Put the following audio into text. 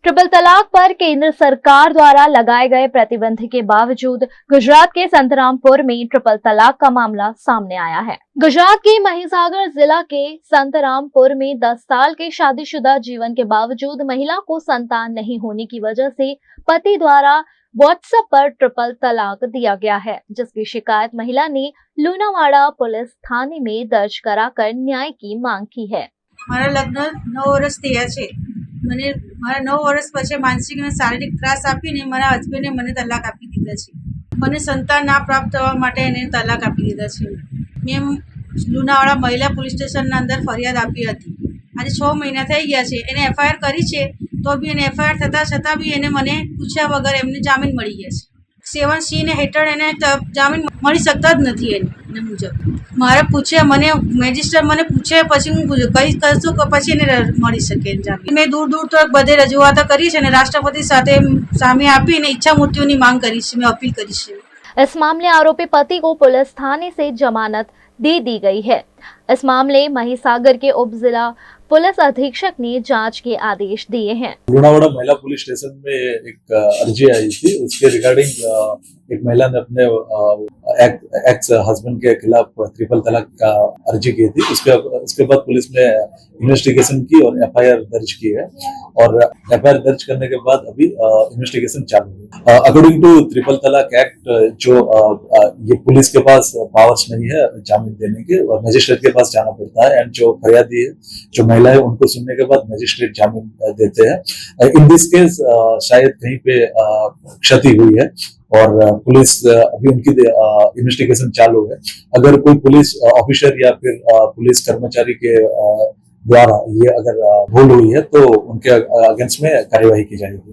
Triple तलाक पर केंद्र सरकार द्वारा लगाए गए प्रतिबंध के बावजूद गुजरात के संतरामपुर में ट्रिपल तलाक का मामला सामने आया है। गुजरात के महिसागर जिला के संतरामपुर में 10 साल के शादीशुदा जीवन के बावजूद महिला को संतान नहीं होने की वजह से पति द्वारा व्हाट्सएप पर ट्रिपल तलाक दिया गया है, जिसकी शिकायत महिला ने लूनावाड़ा पुलिस थाने में दर्ज कराकर न्याय की मांग की है। મારા લગ્ન 9 વર્ષ થયા છે। મને મારા 9 વર્ષ પછી માનસિક અને શારીરિક ત્રાસ આપીને મારા હસબન્ડે મને તલાક આપી દીધા છે। મને સંતાન ના પ્રાપ્ત થવા માટે એને તલાક આપી દીધા છે। મેં લુણાવાડા મહિલા પોલીસ સ્ટેશનના અંદર ફરિયાદ આપી હતી। આજે 6 મહિના થઈ ગયા છે। એને એફઆઈઆર કરી છે, તો બી એને એફઆઈઆર થતાં છતાં બી એને મને પૂછ્યા વગર એમને જામીન મળી ગયા છે। 7C ને હેઠળ એને જામીન મળી શકતા જ નથી એને મુજબ। મારે પૂછે મને મેજિસ્ટ્રેટ મને પૂછે પછી હું કઈ કરશું કે પછી એને મળી શકે જામીન। મેં દૂર દૂર તક બધે રજૂઆતો કરી છે અને રાષ્ટ્રપતિ સાથે સામે આપીને ઈચ્છા મૃત્યુની માંગ કરી છે, મેં अपील કરી છે। इस मामले आरोपी पति को पुलिस थाने से जमानत दे दी गई है। इस मामले महिसागर के उप जिला पुलिस अधीक्षक ने जांच के आदेश दिए हैं। लूणावाड़ा महिला पुलिस स्टेशन में एक अर्जी आई थी, उसके रिगार्डिंग एक महिला ने अपने एक्स हस्बैंड के खिलाफ ट्रिपल तलाक का अर्जी की थी। उसके बाद पुलिस ने इन्वेस्टिगेशन की और एफआईआर दर्ज की है और एफआईआर दर्ज करने के बाद अभी इन्वेस्टिगेशन चालू है। अकॉर्डिंग टू ट्रिपल तलाक एक्ट जो ये पुलिस के पास पावर्स नहीं है जामीन देने के और मजिस्ट्रेट के पास जाना पड़ता है एंड जो फरियादी है जो महिला है उनको सुनने के बाद मजिस्ट्रेट जामीन देते हैं। इन दिस केस शायद कहीं पे क्षति हुई है और पुलिस अभी उनकी इन्वेस्टिगेशन चालू है। अगर कोई पुलिस ऑफिसर या फिर पुलिस कर्मचारी के द्वारा ये अगर भूल हुई है तो उनके अगेंस्ट में कार्यवाही की जाएगी।